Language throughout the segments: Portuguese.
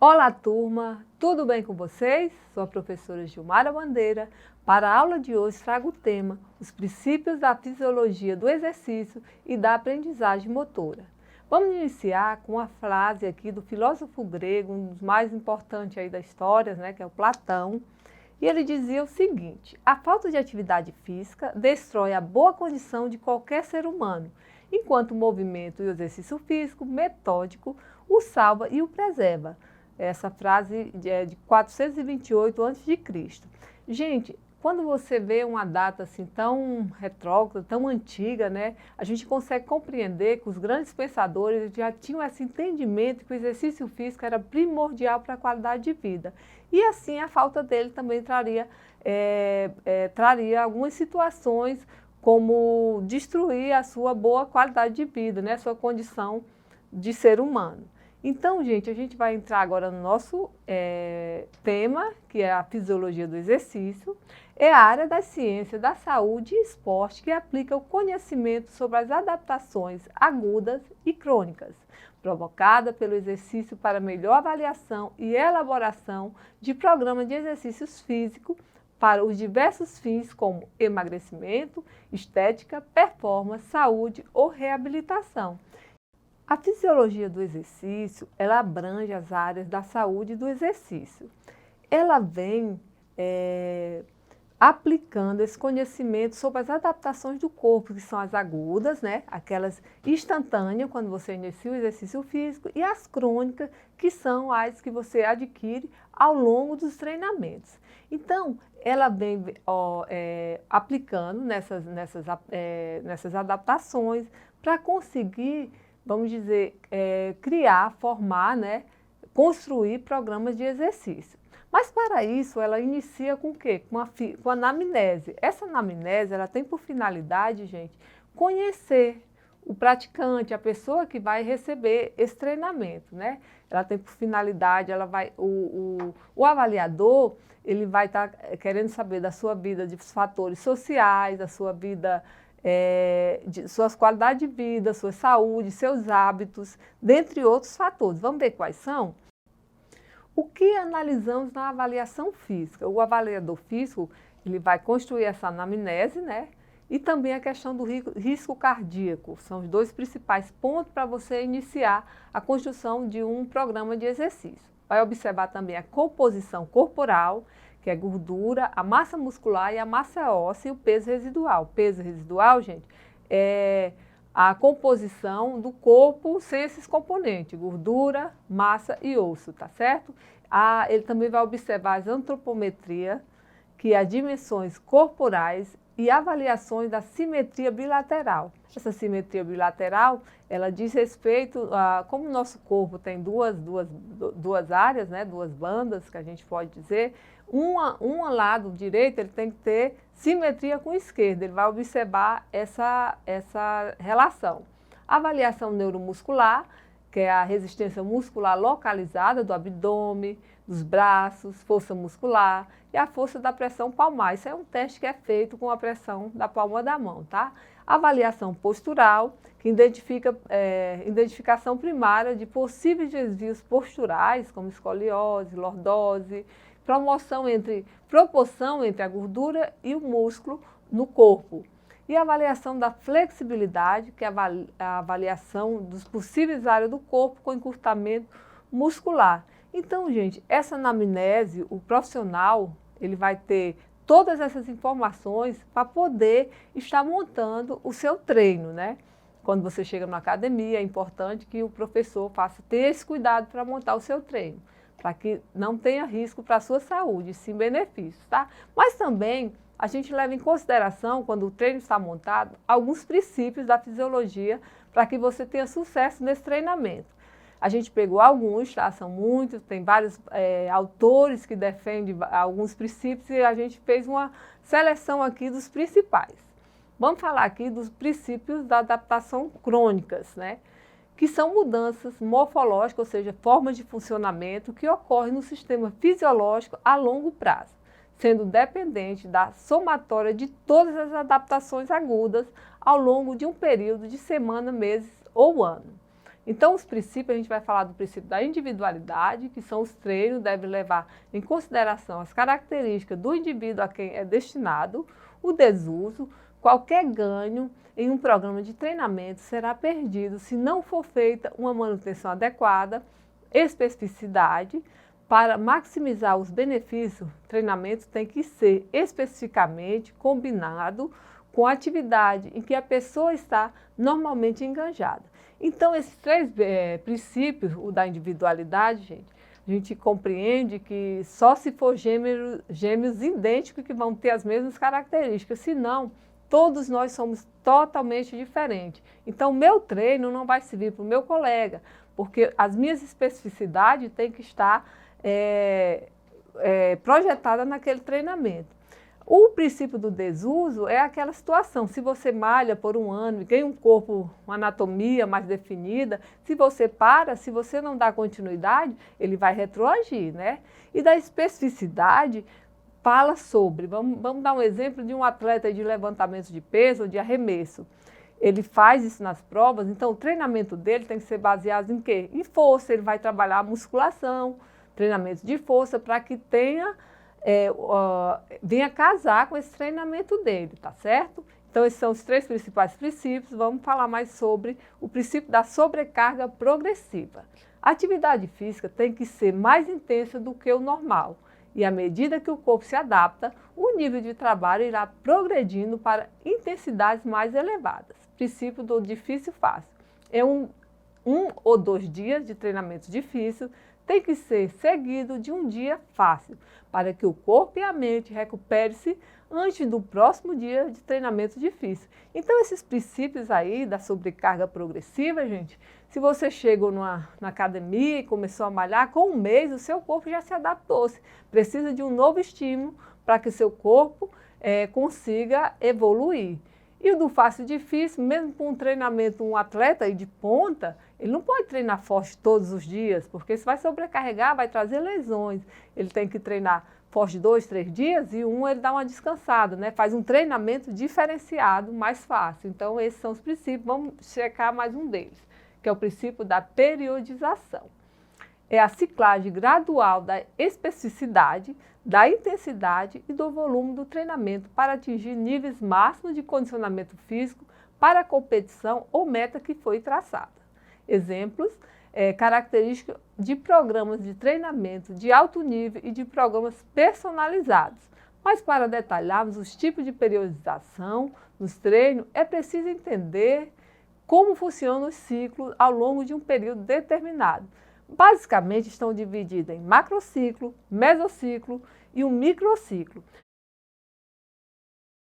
Olá, turma! Tudo bem com vocês? Sou a professora Gilmara Bandeira. Para a aula de hoje, trago o tema Os princípios da fisiologia do exercício e da aprendizagem motora. Vamos iniciar com uma frase aqui do filósofo grego, um dos mais importantes aí da história, que é o Platão. E ele dizia o seguinte: a falta de atividade física destrói a boa condição de qualquer ser humano, enquanto o movimento e o exercício físico metódico o salva e o preserva. Essa frase é de 428 a.C. Gente, quando você vê uma data assim tão retrógrada, tão antiga, a gente consegue compreender que os grandes pensadores já tinham esse entendimento que o exercício físico era primordial para a qualidade de vida. E assim a falta dele também traria algumas situações como destruir a sua boa qualidade de vida, a sua condição de ser humano. Então, gente, a gente vai entrar agora no nosso tema, que é a fisiologia do exercício. É a área da ciência, da saúde e esporte que aplica o conhecimento sobre as adaptações agudas e crônicas, provocada pelo exercício para melhor avaliação e elaboração de programas de exercícios físicos para os diversos fins como emagrecimento, estética, performance, saúde ou reabilitação. A fisiologia do exercício, ela abrange as áreas da saúde do exercício. Ela vem aplicando esse conhecimento sobre as adaptações do corpo, que são as agudas, aquelas instantâneas, quando você inicia o exercício físico, e as crônicas, que são as que você adquire ao longo dos treinamentos. Então, ela vem aplicando nessas adaptações para conseguir, vamos dizer, criar, formar, construir programas de exercício. Mas para isso ela inicia com o quê? Com a anamnese. Essa anamnese ela tem por finalidade, gente, conhecer o praticante, a pessoa que vai receber esse treinamento, Ela tem por finalidade, o avaliador, ele vai estar querendo saber da sua vida, dos fatores sociais, da sua vida, de suas qualidades de vida, sua saúde, seus hábitos, dentre outros fatores. Vamos ver quais são? O que analisamos na avaliação física? O avaliador físico, ele vai construir essa anamnese, e também a questão do risco cardíaco. São os dois principais pontos para você iniciar a construção de um programa de exercício. Vai observar também a composição corporal, que é gordura, a massa muscular e a massa óssea e o peso residual. O peso residual, gente, é a composição do corpo sem esses componentes, gordura, massa e osso, tá certo? Ele também vai observar as antropometria, que é as dimensões corporais e avaliações da simetria bilateral. Essa simetria bilateral, ela diz respeito a como o nosso corpo tem duas áreas, duas bandas, que a gente pode dizer. Um lado direito ele tem que ter simetria com o esquerdo, ele vai observar essa relação. A avaliação neuromuscular, que é a resistência muscular localizada do abdômen, dos braços, força muscular e a força da pressão palmar. Isso é um teste que é feito com a pressão da palma da mão, tá? Avaliação postural, que identifica identificação primária de possíveis desvios posturais, como escoliose, lordose, proporção entre a gordura e o músculo no corpo. E a avaliação da flexibilidade, que é a avaliação dos possíveis áreas do corpo com encurtamento muscular. Então, gente, essa anamnese, o profissional, ele vai ter todas essas informações para poder estar montando o seu treino, Quando você chega na academia, é importante que o professor tenha esse cuidado para montar o seu treino, para que não tenha risco para a sua saúde, sim benefícios, tá? Mas também a gente leva em consideração, quando o treino está montado, alguns princípios da fisiologia para que você tenha sucesso nesse treinamento. A gente pegou alguns, tá? São muitos, tem vários autores que defendem alguns princípios e a gente fez uma seleção aqui dos principais. Vamos falar aqui dos princípios da adaptação crônicas, que são mudanças morfológicas, ou seja, formas de funcionamento que ocorrem no sistema fisiológico a longo prazo, sendo dependente da somatória de todas as adaptações agudas ao longo de um período de semana, meses ou ano. Então, os princípios, a gente vai falar do princípio da individualidade, que são os treinos, devem levar em consideração as características do indivíduo a quem é destinado, o desuso, qualquer ganho em um programa de treinamento será perdido se não for feita uma manutenção adequada, especificidade. Para maximizar os benefícios, o treinamento tem que ser especificamente combinado com a atividade em que a pessoa está normalmente engajada. Então, esses três princípios, o da individualidade, gente, a gente compreende que só se for gêmeos idênticos que vão ter as mesmas características, senão todos nós somos totalmente diferentes. Então, o meu treino não vai servir para o meu colega, porque as minhas especificidades têm que estar projetadas naquele treinamento. O princípio do desuso é aquela situação, se você malha por um ano e ganha um corpo, uma anatomia mais definida, se você para, se você não dá continuidade, ele vai retroagir, né? E da especificidade, fala sobre, vamos dar um exemplo de um atleta de levantamento de peso ou de arremesso. Ele faz isso nas provas, então o treinamento dele tem que ser baseado em quê? Em força, ele vai trabalhar a musculação, treinamento de força, para que tenha... venha casar com esse treinamento dele, tá certo? Então, esses são os três principais princípios. Vamos falar mais sobre o princípio da sobrecarga progressiva. A atividade física tem que ser mais intensa do que o normal. E à medida que o corpo se adapta, o nível de trabalho irá progredindo para intensidades mais elevadas. Princípio do difícil fácil. É um ou 2 dias de treinamento difícil, tem que ser seguido de um dia fácil, para que o corpo e a mente recuperem-se antes do próximo dia de treinamento difícil. Então, esses princípios aí da sobrecarga progressiva, gente, se você chegou na academia e começou a malhar, com um mês o seu corpo já se adaptou-se. Precisa de um novo estímulo para que seu corpo consiga evoluir. E o do fácil e difícil, mesmo com um treinamento, um atleta aí de ponta, ele não pode treinar forte todos os dias, porque isso vai sobrecarregar, vai trazer lesões. Ele tem que treinar forte 2, 3 dias e ele dá uma descansada, né? Faz um treinamento diferenciado, mais fácil. Então, esses são os princípios. Vamos checar mais um deles, que é o princípio da periodização. É a ciclagem gradual da especificidade, da intensidade e do volume do treinamento para atingir níveis máximos de condicionamento físico para a competição ou meta que foi traçada. Exemplos, características de programas de treinamento de alto nível e de programas personalizados. Mas para detalharmos os tipos de periodização nos treinos, é preciso entender como funcionam os ciclos ao longo de um período determinado. Basicamente estão divididas em macrociclo, mesociclo e um microciclo.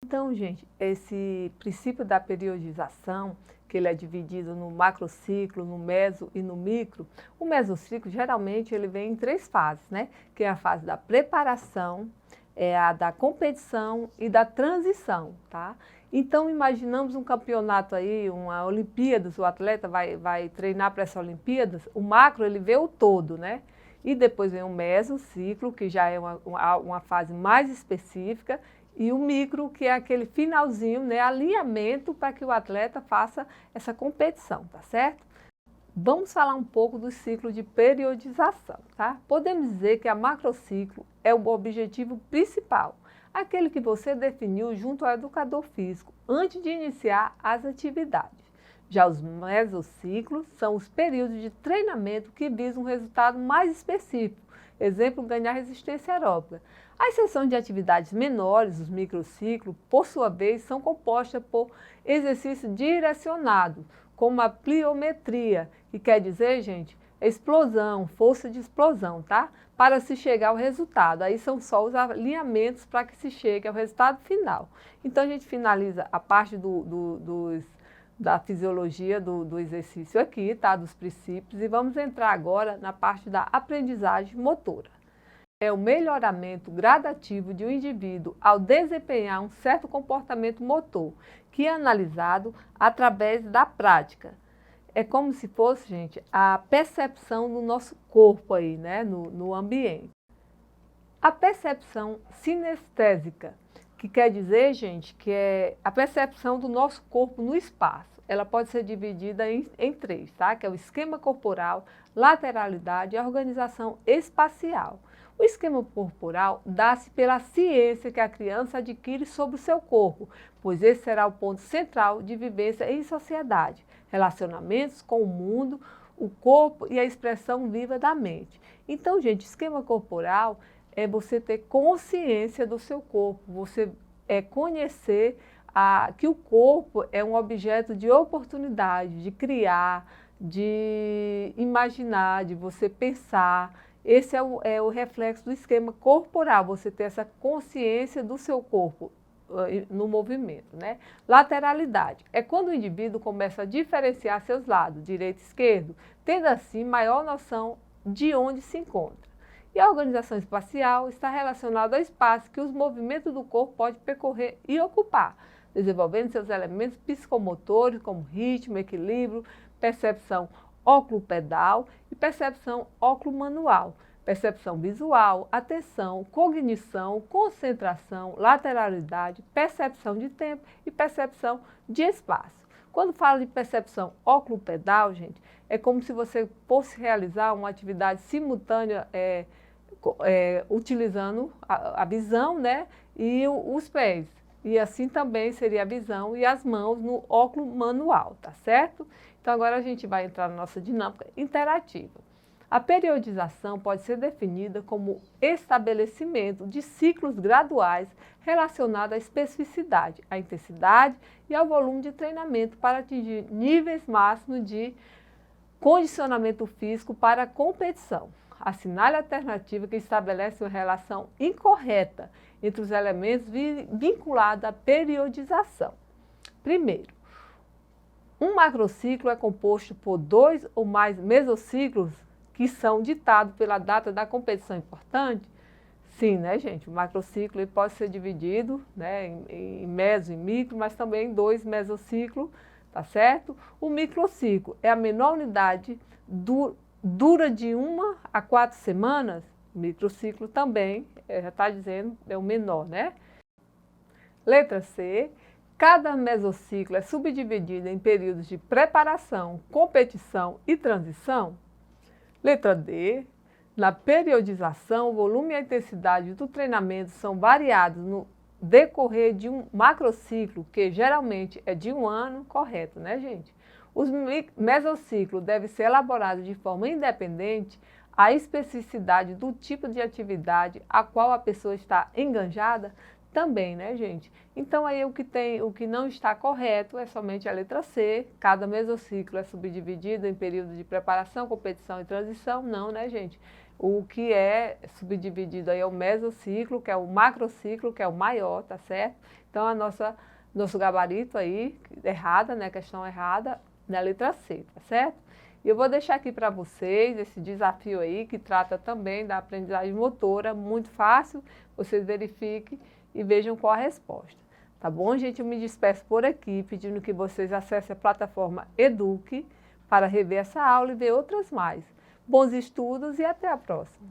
Então, gente, esse princípio da periodização, que ele é dividido no macrociclo, no meso e no micro, o mesociclo geralmente ele vem em 3 fases, né? Que é a fase da preparação, a da competição e da transição, tá? Então, imaginamos um campeonato aí, uma Olimpíadas, o atleta vai treinar para essa Olimpíadas, o macro ele vê o todo, né? E depois vem o mesociclo, que já é uma fase mais específica, e o micro, que é aquele finalzinho, né? Alinhamento para que o atleta faça essa competição, tá certo? Vamos falar um pouco do ciclo de periodização, tá? Podemos dizer que a macrociclo é o objetivo principal, aquele que você definiu junto ao educador físico antes de iniciar as atividades. Já os mesociclos são os períodos de treinamento que visam um resultado mais específico, exemplo, ganhar resistência aeróbica. A exceção de atividades menores, os microciclos, por sua vez, são compostas por exercícios direcionados, como a pliometria, que quer dizer, gente, explosão, força de explosão, tá? Para se chegar ao resultado. Aí são só os alinhamentos para que se chegue ao resultado final. Então, a gente finaliza a parte da fisiologia do exercício aqui, tá? Dos princípios, e vamos entrar agora na parte da aprendizagem motora. É o melhoramento gradativo de um indivíduo ao desempenhar um certo comportamento motor, que é analisado através da prática. É como se fosse, gente, a percepção do nosso corpo aí, né, no ambiente. A percepção sinestésica, que quer dizer, gente, que é a percepção do nosso corpo no espaço. ela pode ser dividida em três, tá? Que é o esquema corporal, lateralidade e a organização espacial. O esquema corporal dá-se pela ciência que a criança adquire sobre o seu corpo, pois esse será o ponto central de vivência em sociedade, relacionamentos com o mundo, o corpo e a expressão viva da mente. Então, gente, esquema corporal é você ter consciência do seu corpo, você conhecer que o corpo é um objeto de oportunidade, de criar, de imaginar, de você pensar. Esse é o reflexo do esquema corporal, você ter essa consciência do seu corpo no movimento, né? Lateralidade é quando o indivíduo começa a diferenciar seus lados, direito e esquerdo, tendo assim maior noção de onde se encontra. E a organização espacial está relacionada ao espaço que os movimentos do corpo podem percorrer e ocupar, desenvolvendo seus elementos psicomotores como ritmo, equilíbrio, percepção óculo-pedal e percepção óculo-manual, percepção visual, atenção, cognição, concentração, lateralidade, percepção de tempo e percepção de espaço. Quando fala de percepção óculo-pedal, gente, é como se você fosse realizar uma atividade simultânea utilizando a visão, né, e os pés. E assim também seria a visão e as mãos no óculo manual, tá certo? Então agora a gente vai entrar na nossa dinâmica interativa. A periodização pode ser definida como estabelecimento de ciclos graduais relacionados à especificidade, à intensidade e ao volume de treinamento para atingir níveis máximos de condicionamento físico para a competição. Assinale a alternativa que estabelece uma relação incorreta entre os elementos vinculados à periodização. Primeiro, um macrociclo é composto por 2 ou mais mesociclos que são ditados pela data da competição importante? Sim, né, gente? O macrociclo ele pode ser dividido, né, em meso e micro, mas também em 2 mesociclos, tá certo? O microciclo é a menor unidade dura de 1 a 4 semanas. O microciclo também, já está dizendo, é o menor, né? Letra C. Cada mesociclo é subdividido em períodos de preparação, competição e transição. Letra D. Na periodização, o volume e a intensidade do treinamento são variados no decorrer de um macrociclo, que geralmente é de 1 ano, correto, né, gente? Os mesociclos devem ser elaborados de forma independente à especificidade do tipo de atividade a qual a pessoa está enganjada também, né, gente? Então aí o que não está correto é somente a letra C. Cada mesociclo é subdividido em período de preparação, competição e transição. Não, né, gente? O que é subdividido aí é o mesociclo, que é o macrociclo, que é o maior, tá certo? Então nosso gabarito aí, errada, né, questão errada, na letra C, tá certo? E eu vou deixar aqui para vocês esse desafio aí, que trata também da aprendizagem motora, muito fácil, vocês verifiquem e vejam qual a resposta. Tá bom, gente? Eu me despeço por aqui, pedindo que vocês acessem a plataforma Eduque para rever essa aula e ver outras mais. Bons estudos e até a próxima!